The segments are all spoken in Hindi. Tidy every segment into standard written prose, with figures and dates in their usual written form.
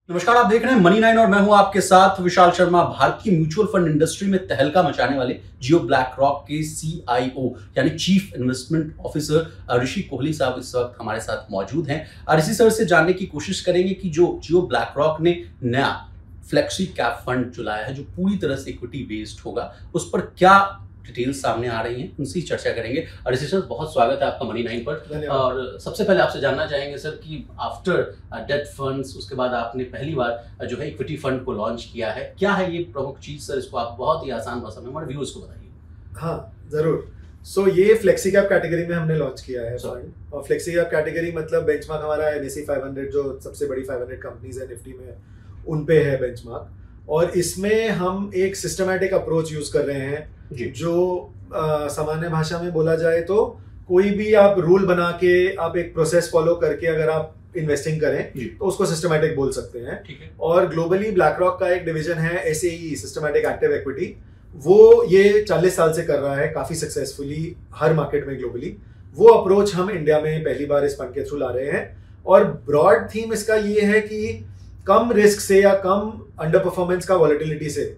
नमस्कार, आप देख रहे हैं मनी 9 और मैं हूं आपके साथ विशाल शर्मा। भारतीय म्यूचुअल फंड इंडस्ट्री में तहलका मचाने वाले जियो ब्लैक रॉक के CIO यानी चीफ इन्वेस्टमेंट ऑफिसर ऋषि कोहली साहब इस वक्त हमारे साथ मौजूद हैं। ऋषि सर से जानने की कोशिश करेंगे कि जो जियो ब्लैक रॉक ने नया फ्लेक्सी कैप फंड चलाया है जो पूरी तरह से इक्विटी बेस्ड होगा, उस पर क्या डिटेल्स सामने आ रही हैं, उनसे चर्चा करेंगे। ऋषि सर, बहुत स्वागत है आपका मनी 9 पर। और सबसे पहले आपसे जानना चाहेंगे सर कि आफ्टर डेट फंड्स उसके बाद आपने पहली बार जो है इक्विटी फंड को लॉन्च किया है, क्या है ये प्रमुख चीज सर? इसको आप बहुत ही आसान भाषा में हमारे व्यूअर्स को बताइए। हाँ जरूर। ये फ्लेक्सी कैप कैटेगरी में हमने लॉन्च किया है फंड। और फ्लेक्सी कैप कैटेगरी मतलब बेंचमार्क हमारा NSE 500 जो सबसे बड़ी 500 कंपनीज है निफ्टी में, उन पे है बेंचमार्क। और इसमें हम एक सिस्टमैटिक अप्रोच यूज कर रहे हैं जो सामान्य भाषा में बोला जाए तो कोई भी आप रूल बना के आप एक प्रोसेस फॉलो करके अगर आप इन्वेस्टिंग करें तो उसको सिस्टमैटिक बोल सकते हैं। और ग्लोबली ब्लैक रॉक का एक डिवीजन है SAE, सिस्टमैटिक एक्टिव इक्विटी। वो ये 40 साल से कर रहा है काफी सक्सेसफुली हर मार्केट में ग्लोबली। वो अप्रोच हम इंडिया में पहली बार इस फंड के थ्रू ला रहे हैं। और ब्रॉड थीम इसका ये है कि कम रिस्क से या कम अंडर परफॉर्मेंस का वॉलेटिलिटी से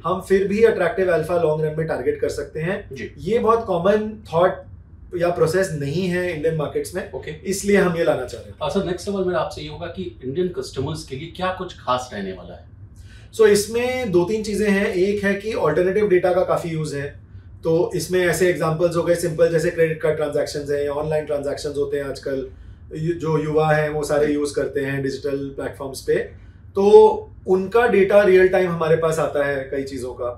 हम फिर भी अट्रैक्टिव अल्फा लॉन्ग रन में टारगेट कर सकते हैं। ये बहुत कॉमन थॉट या प्रोसेस नहीं है इंडियन मार्केट्स में, इसलिए हम ये लाना चाह रहे हैं। सर, नेक्स्ट सवाल मेरा आपसे ये होगा कि इंडियन कस्टमर्स के लिए क्या कुछ खास रहने वाला है? इसमें 2-3 चीजें हैं। एक है कि ऑल्टरनेटिव डेटा का काफी यूज है। तो इसमें ऐसे एग्जांपल्स हो गए सिंपल, जैसे क्रेडिट कार्ड ट्रांजैक्शंस है या ऑनलाइन ट्रांजैक्शंस होते हैं आजकल, जो युवा है वो सारे यूज करते हैं डिजिटल प्लेटफॉर्म्स पे। तो उनका डेटा रियल टाइम हमारे पास आता है कई चीज़ों का।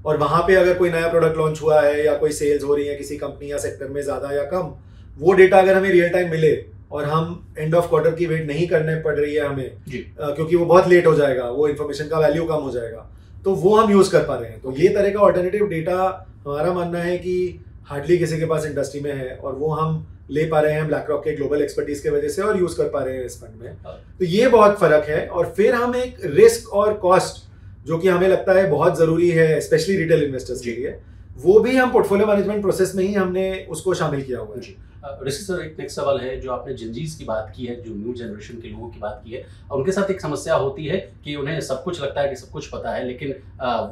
और वहाँ पे अगर कोई नया प्रोडक्ट लॉन्च हुआ है या कोई सेल्स हो रही है किसी कंपनी या सेक्टर में ज़्यादा या कम, वो डेटा अगर हमें रियल टाइम मिले और हम एंड ऑफ क्वार्टर की वेट नहीं करने पड़ रही है हमें, क्योंकि वो बहुत लेट हो जाएगा, वो इन्फॉर्मेशन का वैल्यू कम हो जाएगा, तो वो हम यूज़ कर पा रहे हैं। तो ये तरह का ऑल्टरनेटिव डेटा हमारा मानना है कि हार्डली किसी के पास इंडस्ट्री में है, और वो हम ले पा रहे हैं ब्लैक रॉक के ग्लोबल एक्सपर्टीज की वजह से और यूज कर पा रहे हैं इस फंड में। तो ये बहुत फर्क है। और फिर हम एक रिस्क और कॉस्ट जो कि हमें लगता है बहुत जरूरी है स्पेशली रिटेल इन्वेस्टर्स के लिए, वो भी हम पोर्टफोलियो मैनेजमेंट प्रोसेस में ही हमने उसको शामिल किया हुआ है। ऋषि सर, एक नेक्स्ट सवाल है, जो आपने जिंजीज की बात की है, जो न्यू जनरेशन के लोगों की बात की है, और उनके साथ एक समस्या होती है कि उन्हें सब कुछ लगता है कि सब कुछ पता है, लेकिन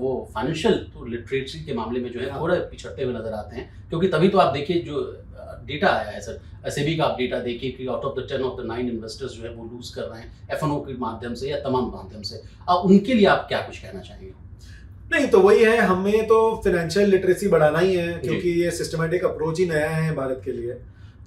वो फाइनेंशियल लिटरेसी के मामले में जो है थोड़ा पिछड़ते हुए नजर आते हैं। क्योंकि तभी तो आप देखिए जो डेटा आया है सर, SEBI का आप डेटा देखिए कि out of the 10 of the 9 investors जो है वो लूज कर रहे हैं FNO के माध्यम से या तमाम माध्यम से। अब उनके लिए आप क्या कुछ कहना चाहेंगे? नहीं, तो वही है, हमें तो फाइनेंशियल लिटरेसी बढ़ाना ही है, क्योंकि ये सिस्टमैटिक अप्रोच ही नया है भारत के लिए।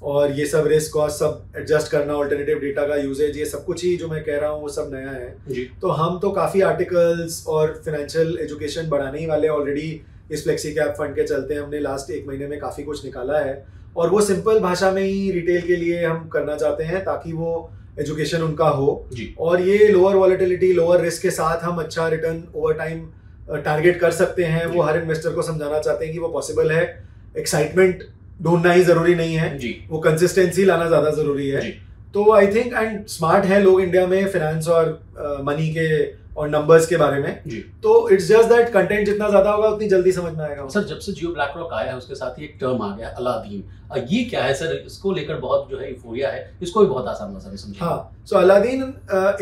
और ये सब रिस्क कॉस्ट सब एडजस्ट करना, ऑल्टरनेटिव डेटा का यूजेज, ये सब कुछ ही जो मैं कह रहा हूँ वो सब नया है। तो हम तो काफ़ी आर्टिकल्स और फाइनेंशियल एजुकेशन बढ़ाने ही वाले ऑलरेडी इस फ्लेक्सी कैप फंड के चलते हमने लास्ट 1 महीने में काफ़ी कुछ निकाला है। और वो सिंपल भाषा में ही रिटेल के लिए हम करना चाहते हैं ताकि वो एजुकेशन उनका हो। और ये लोअर वॉलेटिलिटी, लोअर रिस्क के साथ हम अच्छा रिटर्न ओवर टाइम टारगेट कर सकते हैं। वो हर इन्वेस्टर को समझाना चाहते हैं कि वो पॉसिबल है। एक्साइटमेंट ढूंढना ही जरूरी नहीं है, वो कंसिस्टेंसी लाना ज्यादा जरूरी है। तो आई थिंक एंड स्मार्ट है लोग इंडिया में फाइनेंस और मनी के और नंबर्स के बारे में। तो इट्स जस्ट दैट कंटेंट जितना ज्यादा होगा उतनी जल्दी समझ में आएगा। सर, जब से जियो ब्लैक रॉक आया है उसके साथ ही एक टर्म आ गया अलादीन। ये क्या है सर? इसको लेकर बहुत जो है यूफोरिया है, इसको भी बहुत आसान भाषा में समझिए। हाँ, सो अलादीन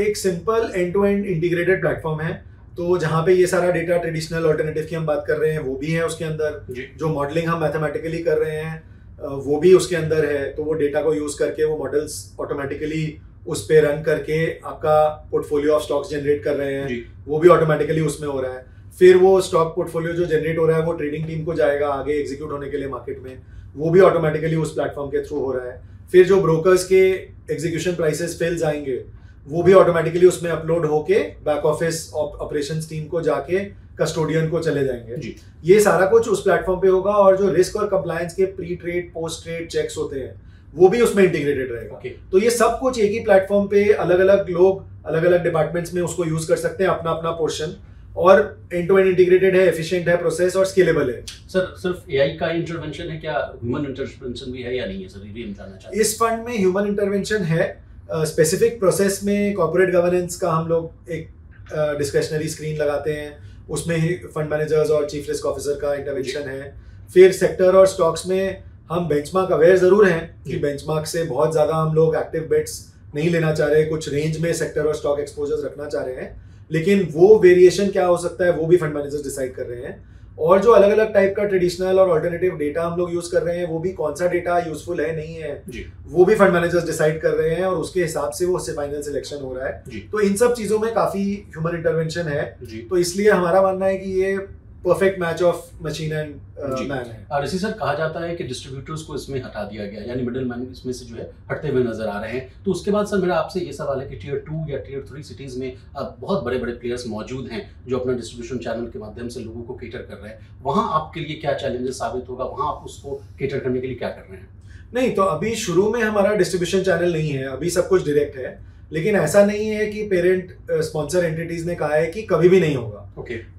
एक simple end to end integrated platform है। तो जहाँ पे ये सारा डेटा ट्रेडिशनल ऑल्टरनेटिव की हम बात कर रहे हैं वो भी है उसके अंदर, जो मॉडलिंग हम मैथमेटिकली कर रहे हैं वो भी उसके अंदर है। तो वो डेटा को यूज करके वो मॉडल्स ऑटोमेटिकली उस पे रन करके आपका पोर्टफोलियो ऑफ स्टॉक्स जनरेट कर रहे हैं, वो भी ऑटोमेटिकली उसमें हो रहा है। फिर वो स्टॉक पोर्टफोलियो जो जनरेट हो रहा है वो ट्रेडिंग टीम को जाएगा आगे एग्जीक्यूट होने के लिए मार्केट में, वो भी ऑटोमेटिकली उस प्लेटफॉर्म के थ्रू हो रहा है। फिर जो ब्रोकर्स के एग्जीक्यूशन प्राइसेस फेल जाएंगे वो भी ऑटोमेटिकली उसमें अपलोड होके बैक ऑफिस ऑपरेशंस टीम को जाके कस्टोडियन को चले जाएंगे। ये सारा कुछ उस प्लेटफॉर्म पे होगा। और जो रिस्क और कंप्लायंस के pre trade post trade checks होते हैं वो भी उसमें इंटीग्रेटेड रहेगा। तो ये सब कुछ एक ही प्लेटफॉर्म पे अलग अलग लोग अलग अलग डिपार्टमेंट्स में उसको यूज कर सकते हैं अपना अपना पोर्शन। और एंड टू एंड इंटीग्रेटेड है, एफिशिएंट है प्रोसेस और स्केलेबल है। सर, सिर्फ AI का इंटरवेंशन है, क्या ह्यूमन इंटरवेंशन भी है या नहीं है सर? ये हम जानना चाहते हैं। इस फंड में ह्यूमन इंटरवेंशन है। स्पेसिफिक प्रोसेस में कॉर्पोरेट गवर्नेंस का हम लोग एक डिस्क्रिशनरी स्क्रीन लगाते हैं, उसमें ही फंड मैनेजर्स और चीफ रिस्क ऑफिसर का इंटरवेंशन है। फिर सेक्टर और स्टॉक्स में हम बेंचमार्क अवेयर जरूर हैं कि बेंचमार्क से बहुत ज्यादा हम लोग एक्टिव बेट्स नहीं लेना चाह रहे, कुछ रेंज में सेक्टर और स्टॉक एक्सपोजर्स रखना चाह रहे हैं, लेकिन वो वेरिएशन क्या हो सकता है वो भी फंड मैनेजर्स डिसाइड कर रहे हैं। और जो अलग अलग टाइप का ट्रेडिशनल और अल्टरनेटिव डेटा हम लोग यूज कर रहे हैं, वो भी कौन सा डेटा यूजफुल है नहीं है जी। वो भी फंड मैनेजर्स डिसाइड कर रहे हैं, और उसके हिसाब से वो फाइनल सिलेक्शन हो रहा है जी। तो इन सब चीजों में काफी ह्यूमन इंटरवेंशन है जी। तो इसलिए हमारा मानना है कि ये perfect match of machine and man है। ऋषि सर, कहा जाता है कि डिस्ट्रीब्यूटर्स को इसमें हटा दिया गया, यानी मिडिल मैन इसमें से जो है हटते हुए नजर आ रहे हैं। तो उसके बाद सर मेरा आपसे ये सवाल है कि टियर 2 या टियर 3 सिटीज में बहुत बड़े बड़े प्लेयर्स मौजूद हैं जो अपना डिस्ट्रीब्यूशन चैनल के माध्यम से लोगों को केटर कर रहे हैं, वहाँ आपके लिए क्या चैलेंजेस साबित होगा, वहाँ आप उसको केटर करने के लिए क्या कर रहे हैं? नहीं, तो अभी शुरू में हमारा डिस्ट्रीब्यूशन चैनल नहीं है, अभी सब कुछ डायरेक्ट है, लेकिन ऐसा नहीं है कि पेरेंट स्पॉन्सर एंटिटीज ने कहा है कि कभी भी नहीं होगा।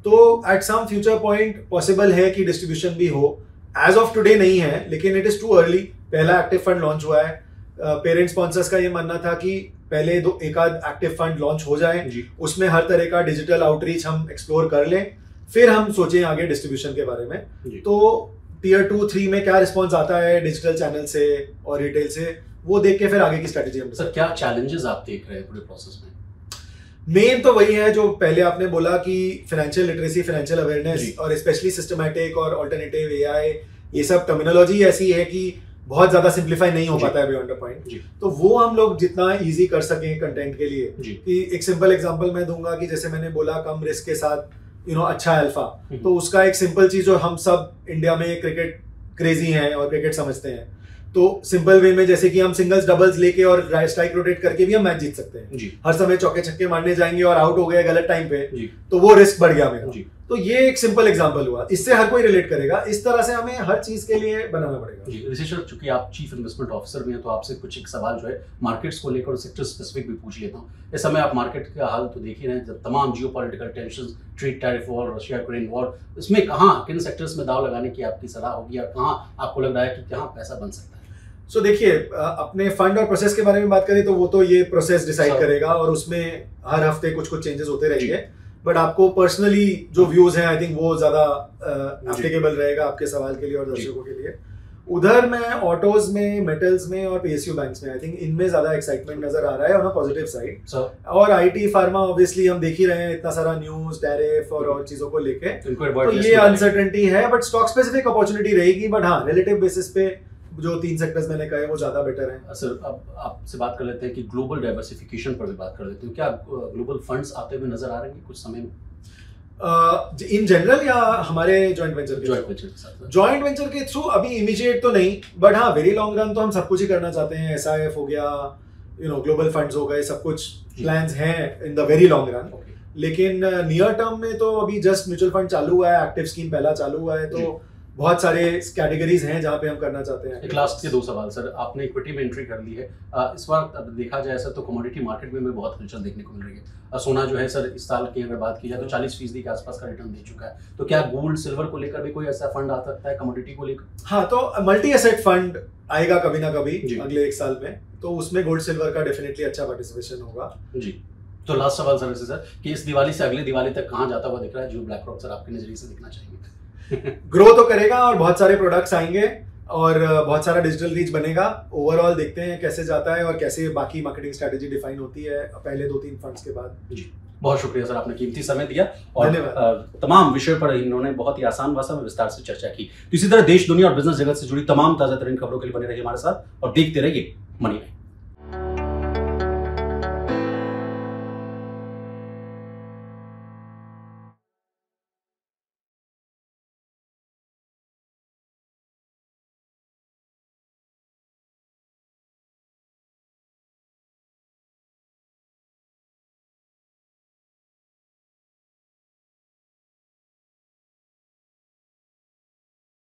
तो at some future point possible है कि डिस्ट्रीब्यूशन भी हो, एज ऑफ टुडे नहीं है, लेकिन इट इज टू अर्ली। पहला एक्टिव फंड लॉन्च हुआ है, पेरेंट स्पॉन्सर्स का ये मानना था कि पहले एक आध एक्टिव फंड लॉन्च हो जाए, उसमें हर तरह का डिजिटल आउटरीच हम एक्सप्लोर कर लें, फिर हम सोचें आगे डिस्ट्रीब्यूशन के बारे में। तो टियर 2-3 में क्या रिस्पॉन्स आता है डिजिटल चैनल से और रिटेल से, वो देख के फिर आगे की स्ट्रेटेजी हम। सर, क्या चैलेंजेस आप देख रहे हैं पूरे प्रोसेस में? मेन तो वही है जो पहले आपने बोला कि फाइनेंशियल लिटरेसी, फाइनेंशियल अवेयरनेस और स्पेशली सिस्टमैटिक और अल्टरनेटिव एआई, ये सब टर्मिनोलॉजी ऐसी है कि बहुत ज्यादा सिंप्लीफाई नहीं हो पाता है बियॉन्ड अ पॉइंट। तो वो हम लोग जितना इजी कर सकें कंटेंट के लिए, कि एक सिंपल एग्जांपल मैं दूंगा कि जैसे मैंने बोला कम रिस्क के साथ अच्छा अल्फा, तो उसका एक सिंपल चीज, जो हम सब इंडिया में क्रिकेट क्रेजी हैं और क्रिकेट समझते हैं, तो सिंपल वे में जैसे कि हम सिंगल्स डबल्स लेके और स्ट्राइक रोटेट करके भी हम मैच जीत सकते हैं। हर समय चौके छक्के मारने जाएंगे और आउट हो गए गलत टाइम पे, तो वो रिस्क बढ़ गया मेरा। तो ये एक सिंपल एग्जांपल हुआ, इससे हर कोई रिलेट करेगा। इस तरह से हमें हर चीज के लिए बनाना पड़ेगा। ऋषि सर, चूंकि आप चीफ इन्वेस्टमेंट ऑफिसर भी हैं, तो आपसे कुछ एक सवाल जो है मार्केट्स को लेकर सेक्टर स्पेसिफिक भी पूछ लेता हूँ। इस समय आप मार्केट का हाल तो देख ही रहे हैं, जब तमाम geopolitical tension, trade tariff war, Russia Ukraine war, इसमें कहाँ किन सेक्टर्स में दाव लगाने की आपकी सलाह होगी, और कहाँ आपको लग रहा है कि कहाँ पैसा बन सकता है? सो देखिए, अपने फंड और प्रोसेस के बारे में बात करें तो वो तो ये प्रोसेस डिसाइड करेगा, और उसमें हर हफ्ते कुछ कुछ चेंजेस होते रहेंगे। बट आपको पर्सनली जो व्यूज हैं, आई थिंक वो ज्यादा एप्लीकेबल रहेगा आपके सवाल के लिए और दर्शकों के लिए। उधर मैं ऑटोज में, मेटल्स में और पीएसयू बैंक्स में, आई थिंक इनमें ज्यादा एक्साइटमेंट नजर आ रहा है ऑन अ पॉजिटिव साइड। और आईटी फार्मा ऑब्वियसली हम देख ही रहे हैं, इतना सारा न्यूज, टैरिफ और चीजों को लेके, तो ये अनसर्टेनिटी है। बट स्टॉक स्पेसिफिक अपॉर्चुनिटी रहेगी, बट हाँ, रिलेटिव बेसिस पे जो 3 सेक्टर्स मैंने कहे वो ज्यादा बेटर है। सर, अब आपसे बात कर लेते हैं कि ग्लोबल डाइवर्सिफिकेशन पर भी बात कर लेते हैं। क्या ग्लोबल फंड्स आते हुए नजर आ रहे हैं कुछ समय में? इन जनरल या हमारे जॉइंट वेंचर के साथ? जॉइंट वेंचर के थ्रू अभी इमीडिएट तो नहीं, बट हाँ वेरी लॉन्ग रन तो हम सब कुछ ही करना चाहते हैं। एसआईएफ हो गया, ग्लोबल फंड्स हो गए, सब कुछ प्लान्स हैं in the very long run. लेकिन नियर टर्म में तो अभी जस्ट म्यूचुअल फंड चालू हुआ है, एक्टिव स्कीम पहला चालू हुआ है, तो बहुत सारे कैटेगरीज हैं जहाँ पे हम करना चाहते हैं। एक लास्ट के 2 सवाल सर, आपने इक्विटी में एंट्री कर ली है, इस बार अब देखा जाए सर तो कमोडिटी मार्केट में बहुत हलचल देखने को मिल रही है। सोना जो है सर, इस साल की अगर बात की जाए तो 40% के आसपास का रिटर्न दे चुका है। तो क्या गोल्ड सिल्वर को लेकर भी कोई ऐसा फंड आ सकता है कमोडिटी को लेकर? हाँ, तो मल्टी एसेट फंड आएगा कभी ना कभी अगले 1 साल में, तो उसमें गोल्ड सिल्वर का डेफिनेटली अच्छा पार्टिसिपेशन होगा जी। तो लास्ट सवाल सर कि इस दिवाली से अगले दिवाली तक कहाँ जाता हुआ दिख रहा है जियो ब्लैक रॉक, सर आपके नजरिए से दिखना चाहिए? ग्रो तो करेगा और बहुत सारे प्रोडक्ट्स आएंगे और बहुत सारा डिजिटल रीच बनेगा। ओवरऑल देखते हैं कैसे जाता है और कैसे बाकी मार्केटिंग स्ट्रेटेजी डिफाइन होती है पहले 2-3 फंड्स के बाद जी। बहुत शुक्रिया सर, आपने कीमती समय दिया और तमाम विषय पर इन्होंने बहुत ही आसान भाषा में विस्तार से चर्चा की। इसी तरह देश, दुनिया और बिजनेस जगत से जुड़ी तमाम ताजा तरीन खबरों के लिए बने रहिए हमारे साथ और देखते रहिए मनी लाइन।